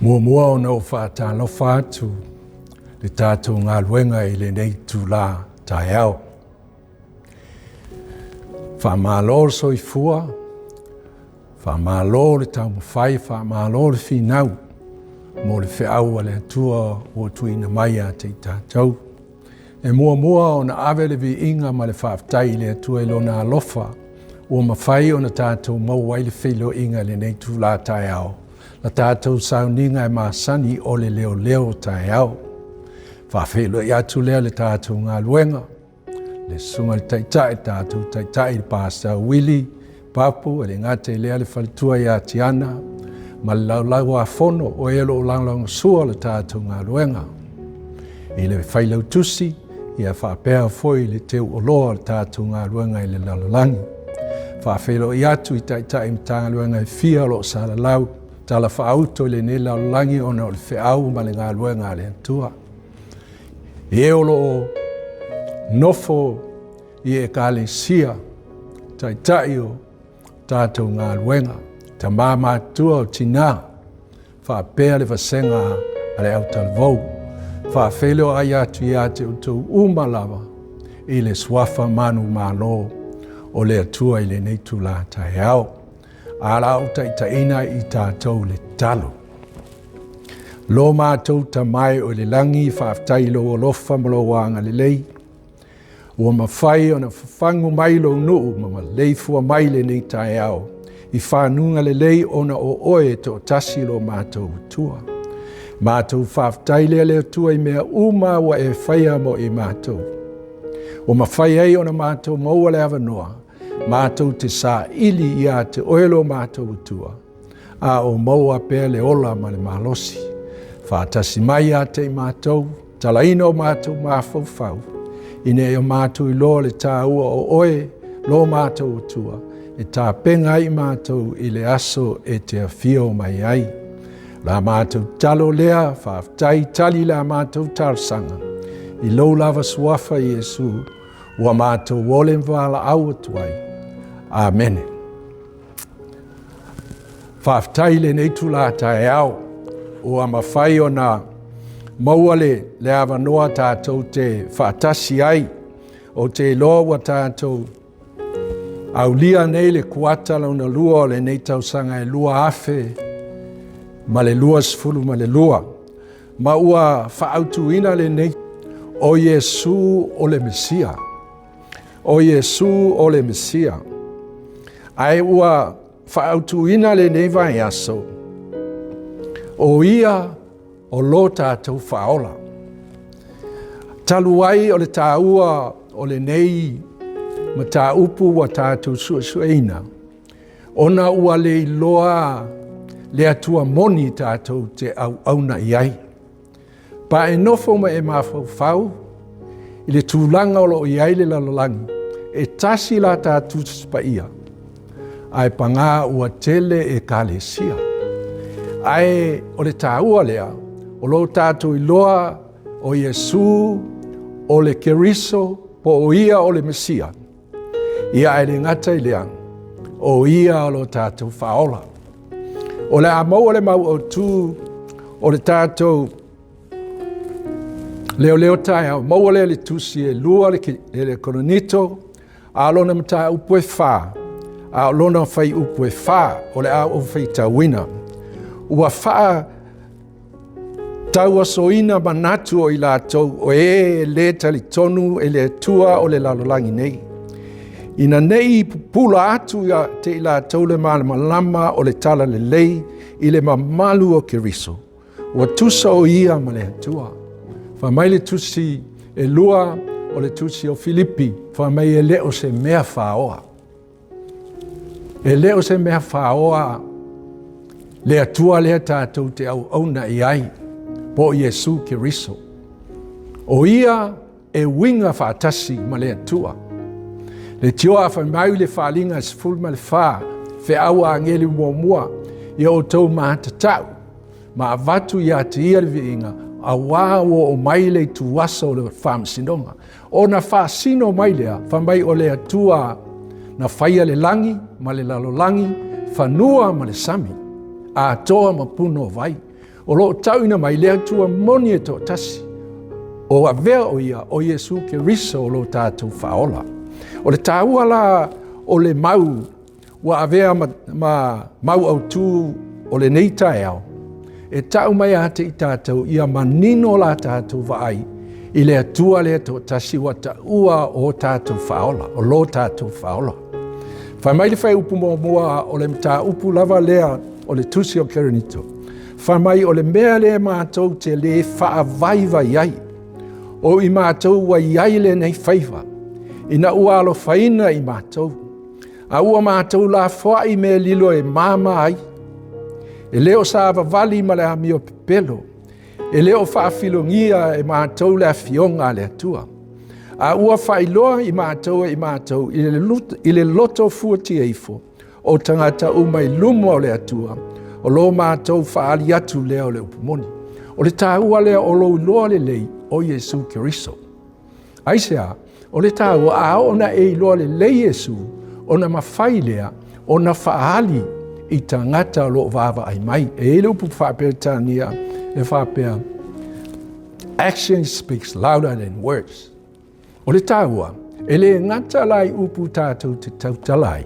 Mua o no whaatalo whaatu le tātou ngā luenga I le nei tū la Taeao. Whamālo soifua, whamālo le tau mawhai, whamālo le whinau, mo le whiau a le atua o tuina mai a te tātou. E mua o na awe le vi inga ma le whaafitai le atua I lona alofa, o mawhai o na tātou mauai le whilo inga le nei tū la Taeao. La tātou sauninga e māsani o le Leoleo Taeao. Whawhelo I atu lea le tātou ngā luenga. Le sunga le taitai tātou taitai le pāsa wili, papu, le ngate lea le whalitua I atiana, ma le laulau a whono o elo o langlang sua le tātou ngā luenga. I le whailau tusi, I a whapea foi le teo o loa le tātou ngā luenga I le lalolangi. Whawhelo I atu I taitai mtanga luenga I fia lo salalau, tala whaauto le ne lalolangi o na o le whiau ma le ngā luenga le antua. E olo o nofo I e kāle sia, taitai o tātou ngā luenga, ta mātua o tina, whapea le wasenga a le au talvou, whawhelo ai atu I ate o tau umalawa, I le swafa manu mālo o le atua I le neitu la Taeao, ala o taitaina I tātou le talo. Lo mātou ta mai o le langi whaftai lo o lofa malo wanga le lei. Ua mawhai o na whafangu mai lo nuu ma leifua mai le nei Taeao. I whanunga le lei o na o oe to tasi lo mātou tua. Mātou whaftai le tua I mea uma wa e whaia mo I mātou. O mawhai ei o na mātou maua le awanoa. Mātou te sā ili I a te oelo mātou tua. A o maua pēr le ola ma le malosi. Whātasi mai a te mātou, talaina o mātou māwhauwhau. Ine o mātou I loa le tāua o oe, lo mātou tua. E tā penga I mātou I le aso e te awhio mai ai. La mātou talo lea, whaftai tali la mātou tarsanga. I lo lava suafa I Jesu, ua mātou wolem wala au atuai. Amen. Whaftai le neitu la Taeao. Ua mawhai o na maua le awanoa tātou te whaatasi ai o te loa wa tātou au lia nei le kuata launa lua o le nei tausanga e lua afe ma le lua sifulu ma le lua. Ma ua whaautuina le nei o Jesu o le Mesia. O Jesu o le Mesia. Ai ua whaautuina le nei vai aso. O ia o lo tātou whaola. Talu ai o le tāua o le nei ma tā upu wa tātou suasueina. Ona ua le iloa le atua moni tātou te au auna iai. Pa e nofo ma e mawhau I le tūlanga o lo iai le lalolangi. E tasi la tātou spaia. Ai panga ua tele e kālesia. Ai o le tāua lea, o lo tātou iloa o Jesu, o le keriso, po o ia o le Mesia. Ia e le ngata I leang, o ia o lo tātou whaola. O le amau o le mau o tū, o le tātou Leoleo Taeao, mau o le tusi e lua le koronito, a lona mata upu e whā, a lona whai upu e whā, o le a o whai tawina. Ua wha taua soina manatu o I lātou o e le tali tonu e le tua o le lalolangi nei. Ina nei pula atu te I lātou le malama o le tala le lei I le mamalu o keriso. Ua tusa o ia ma le tua. Whamai le tusi e lua o le tusi o Filipi. Whamai e leo se mea whaoa. E leo se mea whaoa le atua lea tātou te au auna I ai, po Jesu keriso. O ia e winga whaatasi ma le atua. Le tioa whamau le whalinga siful ma le wha, whe awa angeli mua, I o tau mahatatau, ma avatu I a te ia le viinga, a wāwo o mai le tuasa o le whamsinonga. O na whaasino mai lea, whamai o le atua na whaia le langi, ma le lalolangi, whanua ma le sami. A toa ma puno vai. O lo tauina mai lea tua moni e to tasi. O a vea o ia o Iesu Keriso o lo tātou whaola. O le tāua la o le mau wa a vea mau au tū o le nei Taeao. E tau mai ate i tātou ia manino la tātou vaai i le atua le to tasi wa ta ua o tātou whaola, o lo tātou whaola. Whai mai le whai upu mua o le mta upu lava lea o le tusi o Kerenito. Whai mai o le mea le mātou te le wha vaiva iai. O i mātou wa iai le nei whaiva. Ina ua alo whaina i mātou. A ua mātou la whai me lilo e māma ai. E leo sāwa vali ma le amio pepelo. E leo whaafilongia e mātou le fionga le atua. A ua whailoa i mātou i le loto fuati eifo. O tangata umai lumo le atua. O lo mātou whaali atu leo le upumoni. O le tāua lea o lo loa le lei o Iesu Keriso. Aisea, o le tāua a ona e loa le lei Iesu, ona mawhai lea, ona whaali i tangata lo vava ai mai. E ele upu whapea tania, e whapea, action speaks louder than words. O le tāua, e le ngata lai upu tātou te tautalai.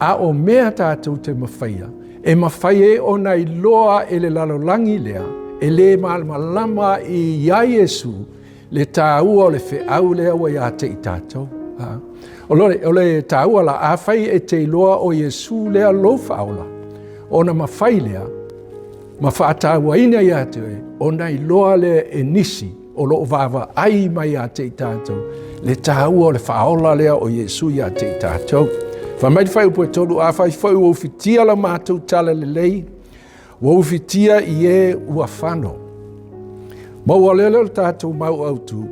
A o mea tātou te mawhaia, e mawhai e ona i loa e le lalolangi lea, e le malama i ia Iesu, le tāua o le whiau lea wa ia te i tātou. O le tāua la awhai e te loa o Iesu lea lo whaola. Ona mawhai lea, ma whaataua ina ia te e, ona i loa lea e nisi, o lo vava ai mai ia te i tātou. Le tāua o le whaola lea o Iesu ia te i tātou. Whamai whai upo e tolu a whai whai ua uwhitia la mātou tala le lei, ua uwhitia i e ua whano. Maua lele le tātou mau autu,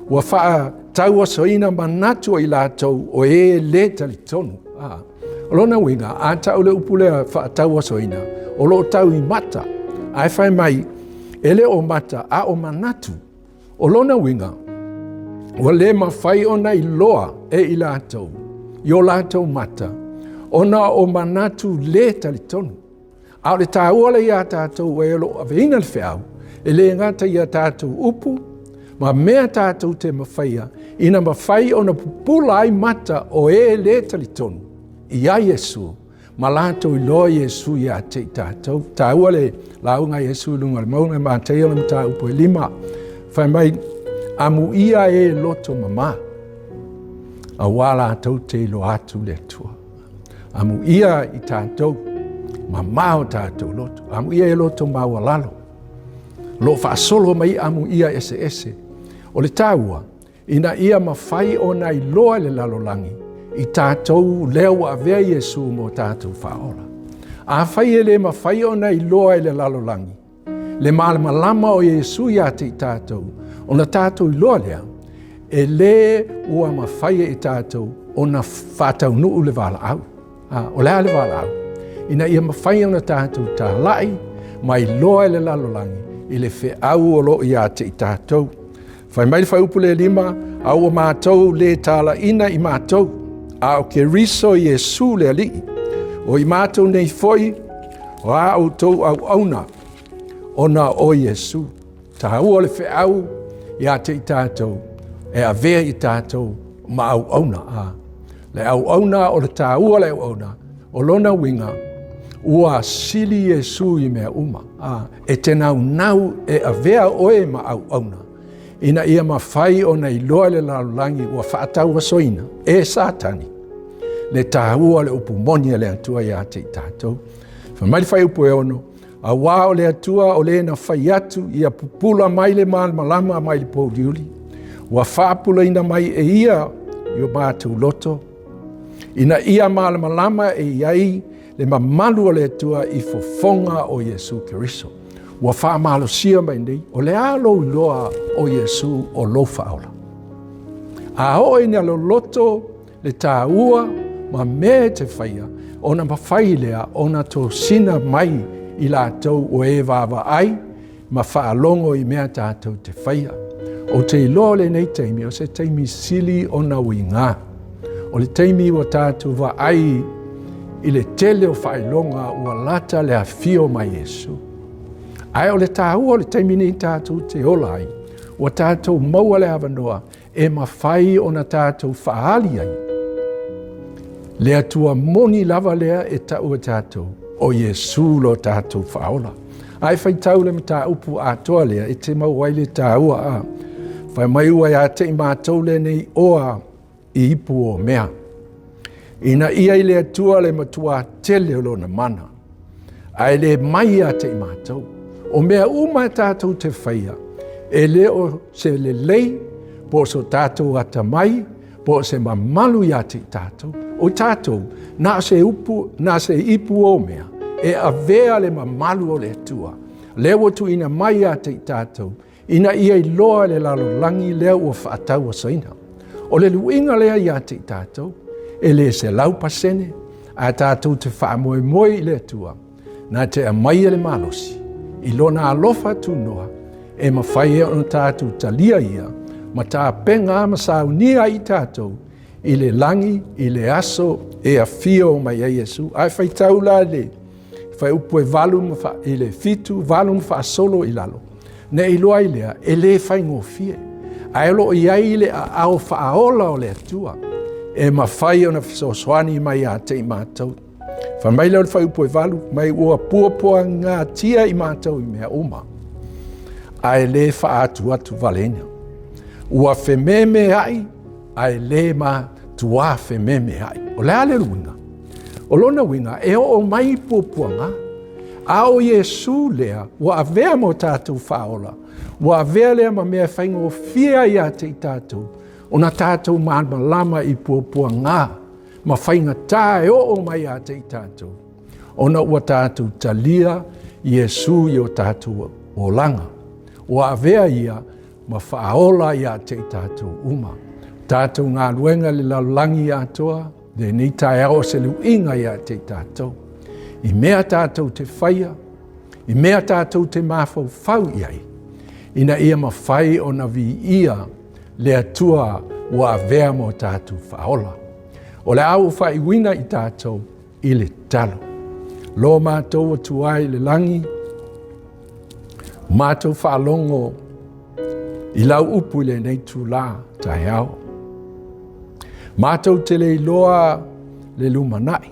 ua wha taua soina manatu i lātou o e le tali tonu. O lona winga, a tau le upulea wha taua soina, o lo tau i mata, ai whai mai, ele o mata a o manatu. O lona winga, ua le mawhai ona i loa e i lātou. Yo lātou mata, ona o manatu le tali tonu. Au le tāua le ia tātou e lo aveina le whiau, e le ngata ia tātou upu, ma mea tātou te mawhaia, ina mawhai ona pupula ai mata o e le tali tonu. Ia Iesu, ma lātou i loa Iesu ia te tātou. Tāua le launga Iesu lunga le maunga ma te ia le mta upu e lima. Whai mai, amu ia e loto mama. A wala tau te lo atu le tua. Amu ia i tātou, ma mao tātou loto. Amu ia e loto maua lalo. Lo whaasolo mai amu ia ese. O le tāua, ina ia mawhai o nai loa le lalolangi. I tātou leo a vea Iesu mo tātou whaola. A whai e le mawhai o nai loa le lalolangi. Le malama o Iesu ia te i tātou. O na tātou i loa lea. E le ua mawhai e tātou o na whātau nuu le wala au. O lea le wala au. Ina ia mawhai o na tātou tā lai, mai loa le lalolangi, i le whe au o lo ia te i tātou. Whai mai le whai upu le lima, au o mātou le tāla ina i mātou, a o ke riso Iesu le alii. O i mātou nei foi, o a au tau au auna, o na o Iesu. Ta au o le whe au, ia te i tātou. E a vea i tātou ma au auna. Le au auna o le tāua le au auna, o lona winga, ua sili Iesu i mea uma. E te nau e a vea oe ma au auna. Ina ia mawhai o nei loa le lalolangi ua whaataua soina, e Satani. Le tāua le upu monia le atua i ate i tātou. Whamai whai upu e ono, a wā o le atua o le na whai atu i a pupula mai le malama mai le pōdiuli. Ua whaapula ina mai e ia i o mātou loto. Ina ia malama e iai le mamalu o le atua i fofonga o Iesu Keriso. Ua whaamalosia mai nei o le alo loa o Iesu o lo whaola. A o ina lo loto le tāua ma me te whaia o na mawhai lea o na tō sina mai i lātou o e vāwa ai ma whaalongo i mea tātou te whaia. O te iloa le nei teimi, o se teimi sili o na winga. O le teimi o tātou wa ai i le tele o whailonga ua lata le awhio mai Iesu. Ai o le tāua le taimini tātou te ola ai. O tātou maua le avanoa e mawhai o na tātou whaali ai. Le atua moni lava lea e taua tātou o Yesu lo tātou whaola. Ai whai tau le mta upu atoa lea e te mau ai le tāua a. Whai mai ua ia te i mātou le nei oa i ipu o mea. Ina ia i le atua le matua tele o lona mana. Ai le mai a te i mātou. O mea uma tātou te whaia. E le o se le lei, po so tātou ata mai, po se mamalu ia te tātou. O tātou, na se ipu o mea, e avea le mamalu o le atua. Leo tu ina mai a te tātou, ina ia i loa le lalo langi leo o whaatau o saina. O le luinga lea ia te tātou, e le se lau pasene, a tātou te whaamoe moe i le atua, na te amai le malosi, i lona alofa tu noa, e mawhai e on tātou talia ia, ma tā penga masau nia i tātou, i le langi, i le aso, e a fio mai a Yesu. Ai whai tau la le, whai upo e valu i le fitu, valu mwha solo i lalo. Ne i loa i lea, e le whai ngofie. Ai lo i ai le a au whaaola o le atua, e mawhai o na fisoswani mai a te i mātou. Wha mai leo le whai upo e valu, mai ua puapua ngā tia i mātou i mea oma. Ai le wha atu valena. Ua whememe ai, ai le ma tua whememe ai. O le ale winga. O lona winga, e o mai puapuanga. A o Yesu lea, ua avea mo tātou whaola. Ua avea lea ma mea whaingo fia ia te tātou. O na tātou malama i puapuanga. Ma whainga tā e o mai a te tātou. O na ua tātou talia, Yesu i o tātou o langa. Ua avea ia, ma whaola ia te tātou uma. Tātou ngā luenga le lalangi atoa, le ni Taeao se luinga ia te tātou. I mea tātou te whaia, i mea tātou te mawhau whau iai. Ina ia ma whai o na vi ia, le atua ua avea mo tātou whaola. O le au whai wina i tātou, i le talo. Lo mātou atuai le langi, mātou whaalongo, i lau upu le nei tū la Taeao. Mātou te le iloa le lumanai.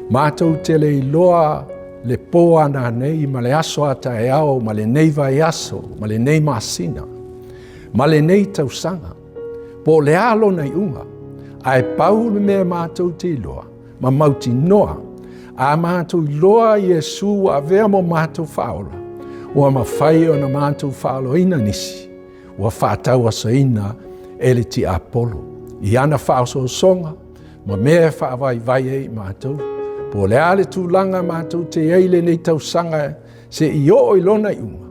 Mātou te le iloa le poa na nei ma le aso a Taeao, ma le nei vai aso, ma le nei masina, ma le nei tausanga. Po le alo nei unga, ai pau le mea mātou te iloa, ma mauti noa, a mātou iloa Yesu a vea mo mātou whaola, ua ma whai o na mātou whaolo ina nisi. Ua whaatau asa ina e le ti Apolo. I ana whaoso songa, ma mea whaavai vai e mātou. Po le ale tūlanga mātou te eile nei tausanga se i o lona i unga.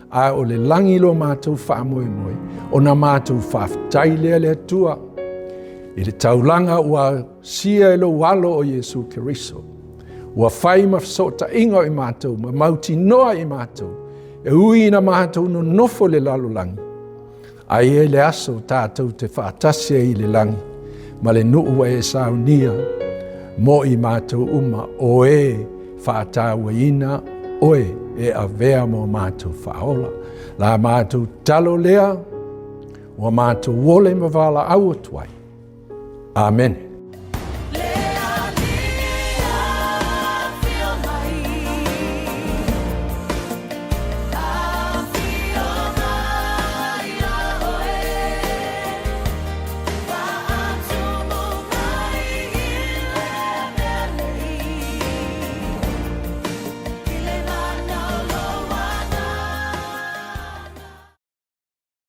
A o le langi lo mātou whaamoe moe, o na mātou whaaftai lea le atua. I le taulanga ua sia e lo walo o Yesu Keriso. Ua whai mawsota ingo i mātou, ma mauti noa i mātou. E ui na mātou no nofo le lalo langi. Ai e le aso tātou te whaatasia i le langi, ma le nuu e saunia, mo i mātou uma o e whaataua ina, oe e avea mo mātou whaola. La mātou talo lea, o mātou wole mawala au atuai. Amen.